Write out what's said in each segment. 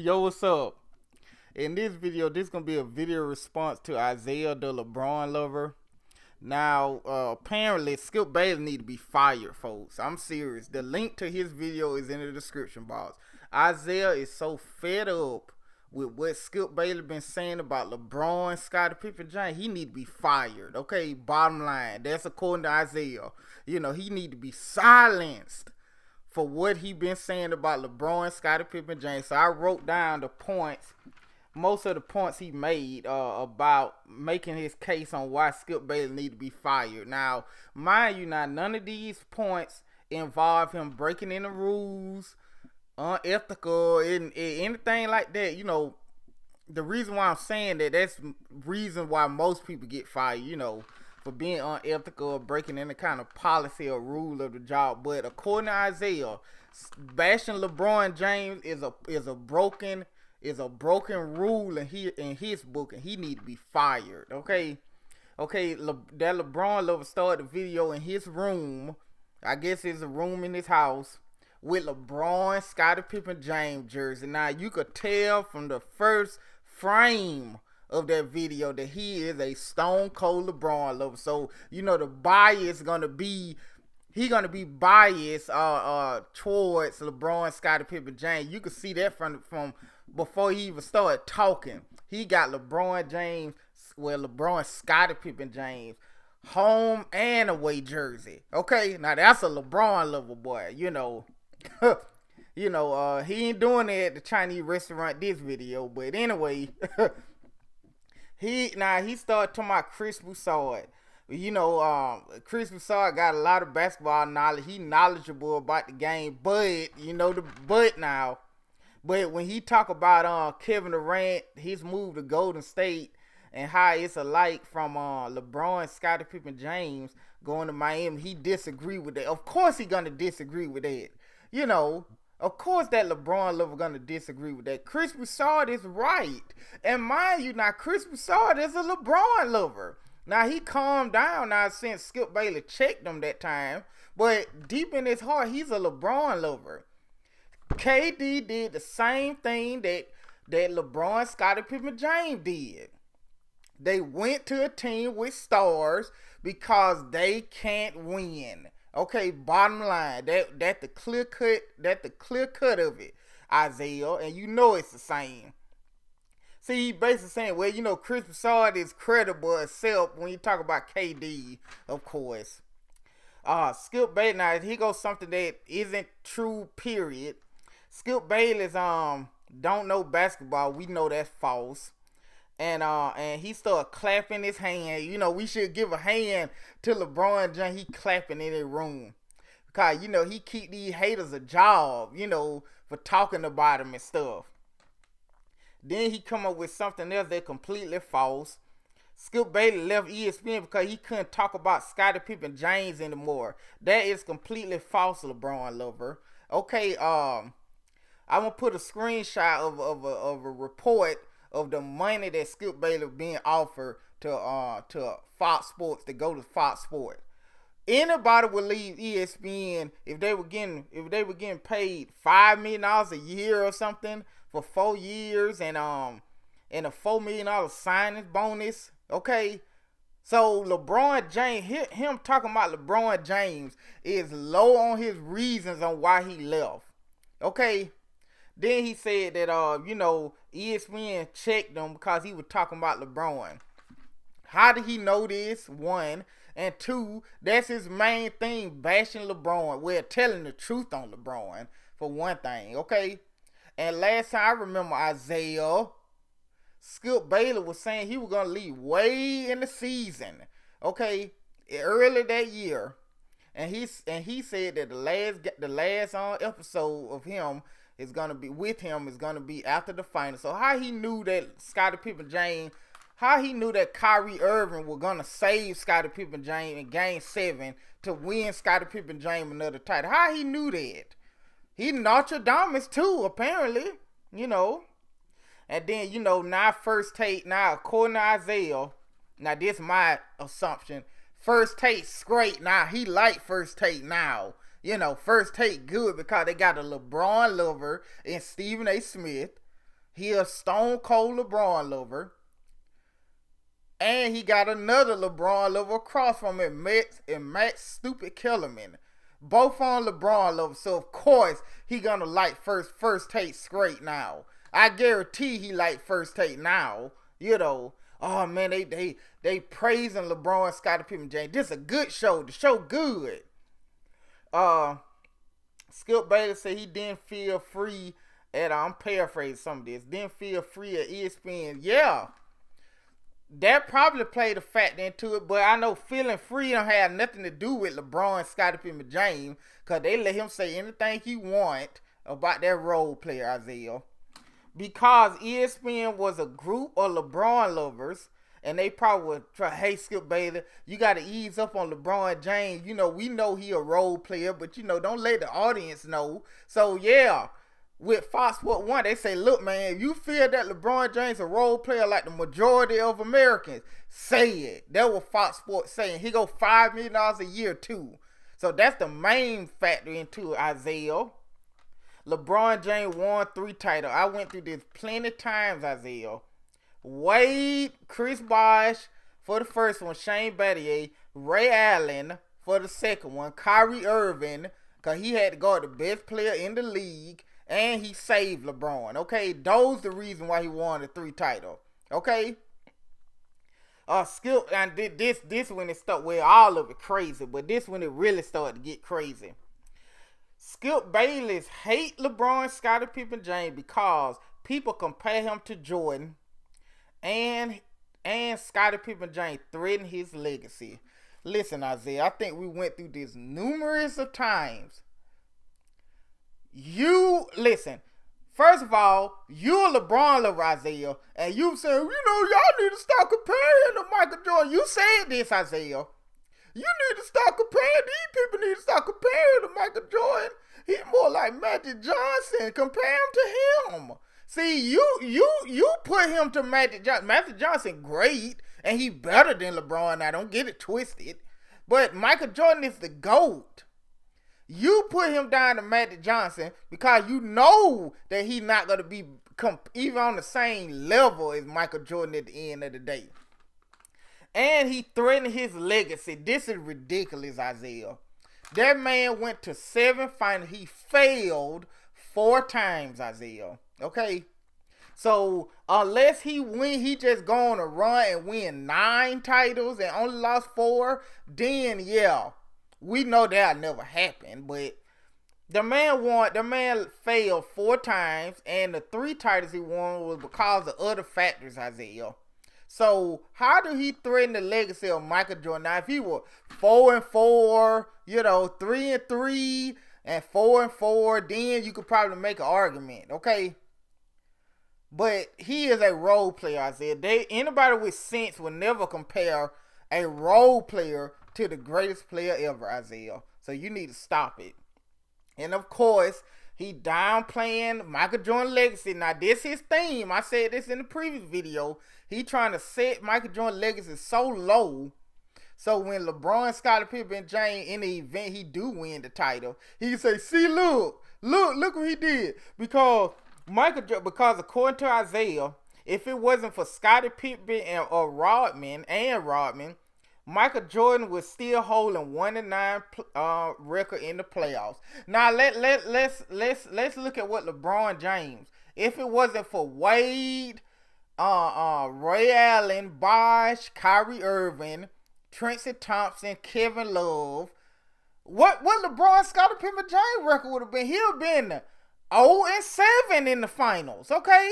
Yo, what's up? In this video, this is gonna be a video response to Isaiah the LeBron Lover. Now, apparently, Skip Bayless need to be fired, folks. I'm serious. The link to his video is in the description box. Isaiah is so fed up with what Skip Bayless been saying about LeBron, Scottie Pippen, James. He need to be fired. Okay, bottom line. That's according to Isaiah. He need to be silenced for what he been saying about LeBron, Scottie Pippen, James. So I wrote down the points, most of the points he made about making his case on why Skip Bayless need to be fired. Now, mind you, none of these points involve him breaking any rules, unethical, and anything like that. The reason why I'm saying that's reason why most people get fired, for being unethical or breaking any kind of policy or rule of the job. But according to Isaiah, bashing LeBron James is a broken rule in his book, and he need to be fired. Okay, that LeBron Lover started the video in his room. I guess it's a room in his house with LeBron, Scottie Pippen, James jersey. Now you could tell from the first frame of that video that he is a stone cold LeBron Lover. So the bias gonna be biased towards LeBron, Scottie Pippen, James. You can see that from before he even started talking. He got LeBron, Scottie Pippen, James home and away jersey. Okay, now that's a LeBron Lover boy. He ain't doing it at the Chinese restaurant this video, but anyway. He started talking about Chris Broussard. Chris Broussard got a lot of basketball knowledge. He knowledgeable about the game, but but when he talk about Kevin Durant, his move to Golden State, and how it's alike from LeBron, Scottie Pippen, James going to Miami, he disagree with that. Of course he gonna disagree with that. Of course that LeBron Lover gonna disagree with that. Chris Broussard is right. And mind you, now Chris Broussard is a LeBron Lover. Now he calmed down now since Skip Bayless checked him that time. But deep in his heart, he's a LeBron Lover. KD did the same thing that LeBron, Scottie Pippen, James did. They went to a team with stars because they can't win. Okay, bottom line, that the clear cut of it, Isaiah, and it's the same. See, he basically saying, well, Chris Broussard is credible except when you talk about KD, of course. Skip Bayless, now here goes something that isn't true, period. Skip Bayless don't know basketball. We know that's false. And he started clapping his hand. We should give a hand to LeBron James. He clapping in the room. Because, he keep these haters a job, for talking about him and stuff. Then he come up with something else that's completely false. Skip Bayless left ESPN because he couldn't talk about Scottie Pippen James anymore. That is completely false, LeBron Lover. Okay, I'm going to put a screenshot of a report of the money that Skip Bayless being offered to Fox Sports, to go to Fox Sports. Anybody would leave ESPN if they were getting paid $5 million a year or something for 4 years and a $4 million signing bonus. Okay, so LeBron James, him talking about LeBron James is low on his reasons on why he left. Okay. Then he said that, ESPN checked him because he was talking about LeBron. How did he know this? One. And two, that's his main thing, bashing LeBron. Well, telling the truth on LeBron, for one thing, okay? And last time I remember Isaiah, Skip Bayless was saying he was going to leave way in the season, okay? Early that year. And he said that the last episode of him is gonna be after the final. So how he knew that Scottie Pippen James, how he knew that Kyrie Irving was gonna save Scottie Pippen James in Game 7 to win Scottie Pippen James another title? How he knew that? He Notre Dame too, apparently. And then now First Take. Now according to Isaiah, now this is my assumption. First Take's great now. He like First Take now. First Take good because they got a LeBron Lover and Stephen A. Smith. He a stone cold LeBron lover. And he got another LeBron lover across from him, Matt Stupid Kellerman. Both on LeBron lover. So of course he gonna like first take straight now. I guarantee he like first take now. You know. Oh man, they praising LeBron, Scottie Pippen, James. This is a good show. The show good. Skip Bayless said he didn't feel free at I'm paraphrasing some of this. Didn't feel free at ESPN. Yeah. That probably played a factor into it, but I know feeling free don't have nothing to do with LeBron, Scottie Pippen, James, because they let him say anything he want about that role player, Isaiah. Because ESPN was a group of LeBron lovers, and they probably would try, hey, Skip Bayless, you got to ease up on LeBron James. You know, we know he a role player, but, you know, don't let the audience know. So, yeah. With Fox Sports 1, they say, look, man, if you feel that LeBron James a role player like the majority of Americans, say it. That was Fox Sports saying. He go $5 million a year, too. So that's the main factor into it, Isaiah. LeBron James won 3 titles. I went through this plenty of times, Isaiah. Wade, Chris Bosh for the first one, Shane Battier, Ray Allen for the second one, Kyrie Irving, because he had to guard the best player in the league. And he saved LeBron. Okay, those the reason why he won the 3 title. Okay. Skip, and this when it started, well, all of it crazy, but this when it really started to get crazy. Skip Bayless hate LeBron, Scottie Pippen, James because people compare him to Jordan, and Scottie Pippen, James threaten his legacy. Listen, Isaiah, I think we went through this numerous of times. You listen. First of all, you're a LeBron lover, Isaiah, and you saying, you know, y'all need to stop comparing to Michael Jordan. You said this, Isaiah. You need to stop comparing. These people need to stop comparing to Michael Jordan. He's more like Magic Johnson. Compare him to him. See, you put him to Magic Johnson. Magic Johnson, great, and he better than LeBron. Now, don't get it twisted. But Michael Jordan is the GOAT. You put him down to Magic Johnson because you know that he's not going to be even on the same level as Michael Jordan at the end of the day. And he threatened his legacy. This is ridiculous, Isaiah. That man went to 7 finals. He failed 4 times, Isaiah. Okay? So, unless he win, he just go on a run and win 9 titles and only lost 4, then, yeah. We know that'll never happen, but the man failed 4 times, and the 3 titles he won was because of other factors, Isaiah. So how do he threaten the legacy of Michael Jordan? Now, if he were 4-4, you know, 3-3 and 4-4, then you could probably make an argument, okay? But he is a role player, Isaiah. Anybody with sense will never compare a role player to the greatest player ever, Isaiah. So you need to stop it. And of course, he downplaying Michael Jordan legacy. Now, this is his theme. I said this in the previous video. He trying to set Michael Jordan legacy so low. So when LeBron, Scottie Pippen, James in the event he do win the title, he can say, see, look what he did. Because according to Isaiah, if it wasn't for Scottie Pippen or Rodman, Michael Jordan was still holding 1-9 record in the playoffs. Now let's look at what LeBron James. If it wasn't for Wade, Ray Allen, Bosh, Kyrie Irving, Tracy Thompson, Kevin Love, what LeBron, Scottie Pippen, James record would have been? He'd have been 0-7 in the finals. Okay,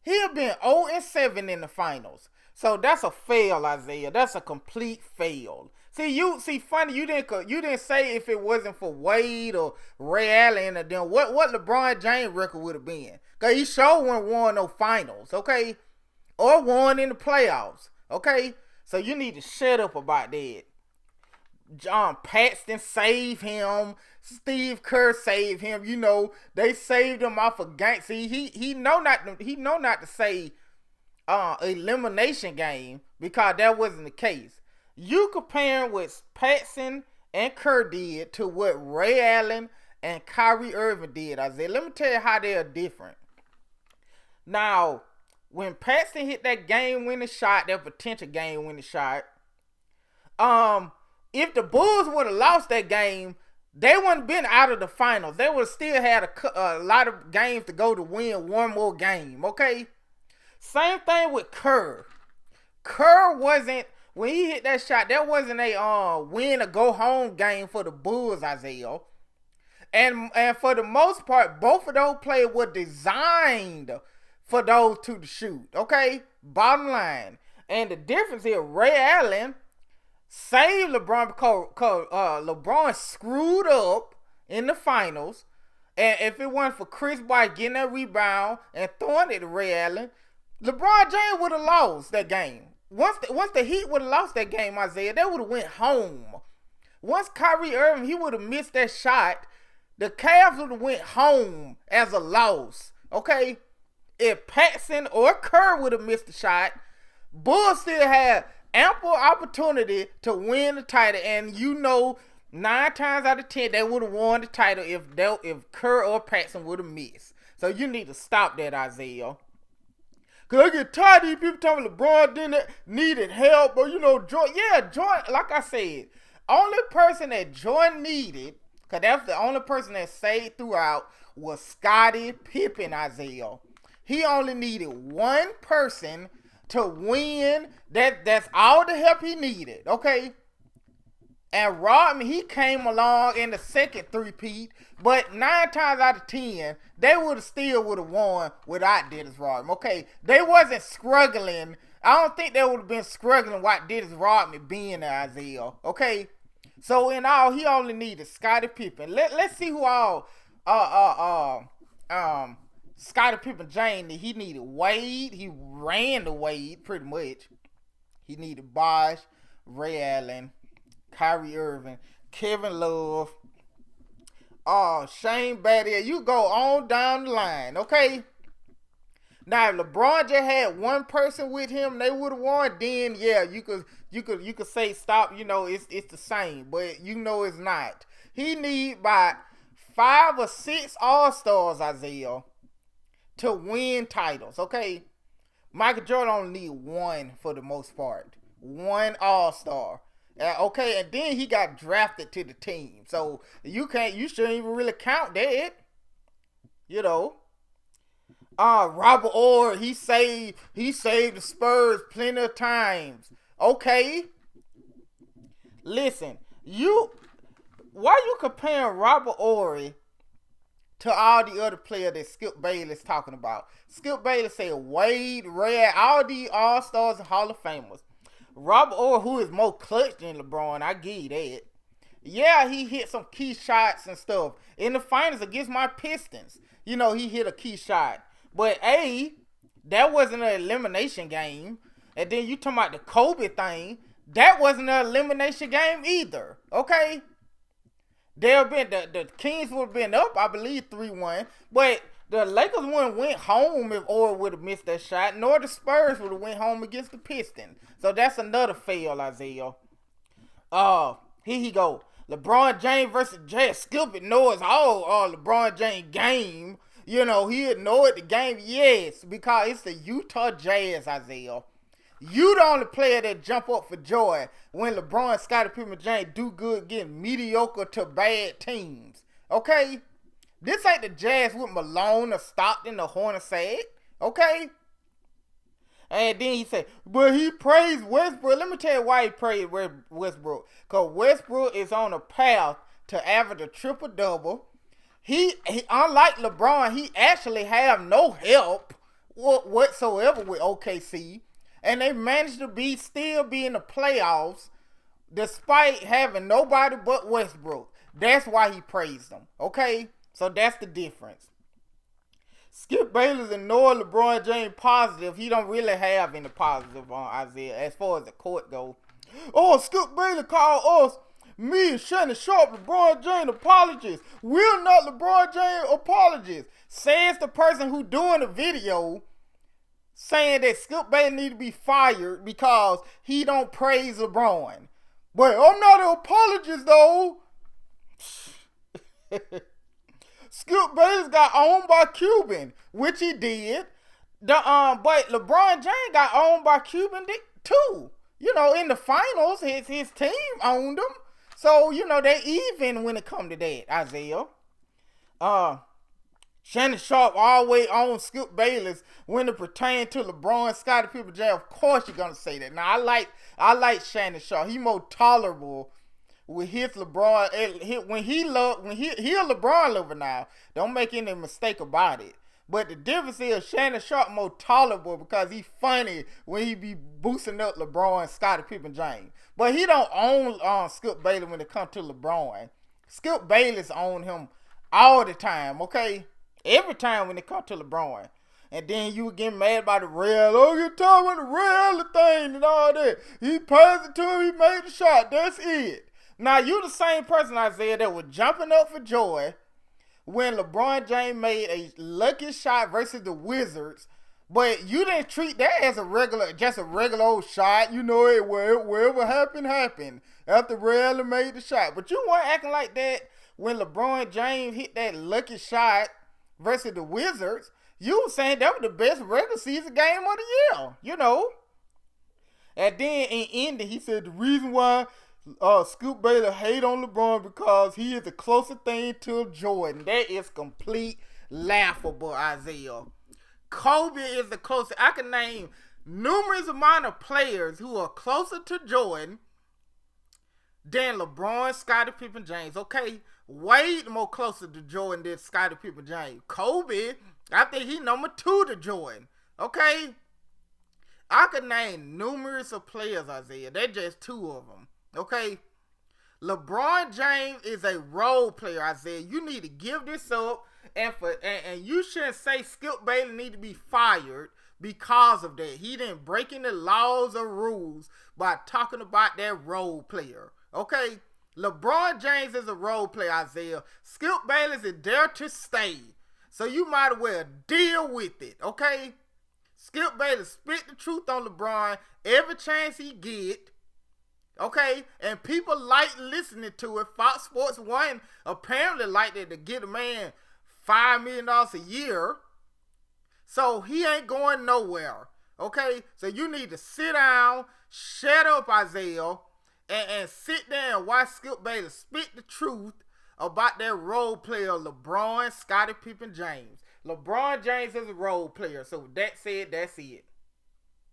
he'd have been 0-7 in the finals. So that's a fail, Isaiah. That's a complete fail. Funny, you didn't say if it wasn't for Wade or Ray Allen, or then what LeBron James record would have been. Cause he sure wouldn't won no finals, okay, or won in the playoffs, okay. So you need to shut up about that. John Paxton saved him. Steve Kerr saved him. You know they saved him off of gang. See, he know not to say elimination game because that wasn't the case. You comparing what Paxton and Kerr did to what Ray Allen and Kyrie Irving did, Isaiah. Let me tell you how they are different. Now, when Paxton hit that game-winning shot, that potential game-winning shot, if the Bulls would have lost that game, they wouldn't been out of the finals. They would have still had a lot of games to go to win one more game, okay? Same thing with Kerr. Kerr wasn't, when he hit that shot, that wasn't a win or go home game for the Bulls, Isaiah. And for the most part, both of those players were designed for those two to shoot, okay? Bottom line. And the difference here, Ray Allen saved LeBron because LeBron screwed up in the finals. And if it wasn't for Chris Bosh getting that rebound and throwing it to Ray Allen, LeBron James would have lost that game. Once the Heat would have lost that game, Isaiah, they would have went home. Once Kyrie Irving, he would have missed that shot, the Cavs would have went home as a loss. Okay? If Paxson or Kerr would have missed the shot, Bulls still had ample opportunity to win the title, and 9 times out of 10 they would have won the title if Kerr or Paxson would have missed. So you need to stop that, Isaiah. Cause I get tired of these people telling LeBron needed help, or Jordan. Like I said, only person that Jordan needed, cause that's the only person that stayed throughout, was Scottie Pippen, Isaiah. He only needed one person to win. That's all the help he needed, okay? And Rodman, he came along in the second three-peat, but 9 times out of 10, they would have won without Dennis Rodman, okay? They wasn't struggling. I don't think they would have been struggling without Dennis Rodman being there, Isaiah, okay? So in all, he only needed Scottie Pippen. Let's see who all Scottie Pippen James, he needed Wade. He ran to Wade pretty much. He needed Bosh, Ray Allen, Kyrie Irving, Kevin Love, Shane Battier. You go on down the line, okay? Now if LeBron just had one person with him, they would have won. Then yeah, you could say stop. It's the same, but it's not. He need about 5 or 6 All-Stars, Isaiah, to win titles, okay? Michael Jordan only need one for the most part. One All-Star. Okay, and then he got drafted to the team. So you shouldn't even really count that. Robert Orr, he saved the Spurs plenty of times. Okay. Listen, why you comparing Robert Horry to all the other players that Skip Bayless talking about? Skip Bayless said Wade, Ray, all these All-Stars and Hall of Famers. Robert Horry, who is more clutch than LeBron, I give you that. Yeah, he hit some key shots and stuff. In the finals against my Pistons, he hit a key shot. But that wasn't an elimination game. And then you talking about the Kobe thing, that wasn't an elimination game either. Okay? The Kings would have been up, I believe, 3-1. But the Lakers wouldn't went home if Orr would have missed that shot, nor the Spurs would have went home against the Pistons. So that's another fail, Isaiah. Here he go. LeBron James versus Jazz. Skip ignores all LeBron James game. He ignored the game. Yes, because it's the Utah Jazz, Isaiah. You the only player that jump up for joy when LeBron and Scottie Pippen James do good getting mediocre to bad teams. Okay? This ain't the Jazz with Malone or Stockton or Hornacek. Okay? And then he said, but he praised Westbrook. Let me tell you why he praised Westbrook. Because Westbrook is on a path to average a triple-double. He unlike LeBron, he actually have no help whatsoever with OKC. And they managed to still be in the playoffs despite having nobody but Westbrook. That's why he praised them. Okay? So that's the difference. Skip Bayless ignored LeBron James positive. He don't really have any positive on Isaiah as far as the court goes. Oh, Skip Bayless called us, me, Shannon Sharp, LeBron James apologies. We're not LeBron James apologies. Says the person who doing the video saying that Skip Bayless need to be fired because he don't praise LeBron. But I'm not an apologist though. Skip Bayless got owned by Cuban, which he did. But LeBron James got owned by Cuban too. In the finals, his team owned them. So they even when it come to that, Isaiah. Uh, Shannon Sharp always on Skip Bayless when it pertains to LeBron, Scottie Pippen, Jay. Of course you're gonna say that. Now I like Shannon Sharp. He more tolerable with his LeBron. When he a LeBron lover now. Don't make any mistake about it. But the difference is Shannon Sharp more tolerable because he funny when he be boosting up LeBron, Scottie Pippen, James. But he don't own Skip Bayless when it comes to LeBron. Skip Bayless own him all the time, okay? Every time when it comes to LeBron. And then you get mad about the rail. Oh, you talking about the rail thing and all that. He passed it to him, he made the shot. That's it. Now, you the same person, Isaiah, that was jumping up for joy when LeBron James made a lucky shot versus the Wizards, but you didn't treat that as just a regular old shot. Wherever happened after Ray made the shot. But you weren't acting like that when LeBron James hit that lucky shot versus the Wizards. You were saying that was the best regular season game of the year, And then in ending, he said the reason why Scoop Bayless hate on LeBron because he is the closest thing to Jordan. That is complete laughable, Isaiah. Kobe is the closest. I can name numerous amount of players who are closer to Jordan than LeBron, Scottie Pippen, James. Okay, Wade more closer to Jordan than Scottie Pippen, James. Kobe, I think he number 2 to Jordan. Okay, I could name numerous of players, Isaiah. They're just 2 of them. Okay, LeBron James is a role player, Isaiah. You need to give this up, and you shouldn't say Skip Bayless need to be fired because of that. He didn't break any laws or rules by talking about that role player. Okay, LeBron James is a role player, Isaiah. Skip Bayless is there to stay, so you might as well deal with it. Okay, Skip Bayless spit the truth on LeBron every chance he get. Okay, and people like listening to it. Fox Sports 1 apparently liked it to get a man $5 million a year. So he ain't going nowhere. Okay, so you need to sit down, shut up, Isaiah, and sit there and watch Skip Bayless spit the truth about that role player, LeBron, Scottie Pippen, James. LeBron James is a role player. So that said, that's it.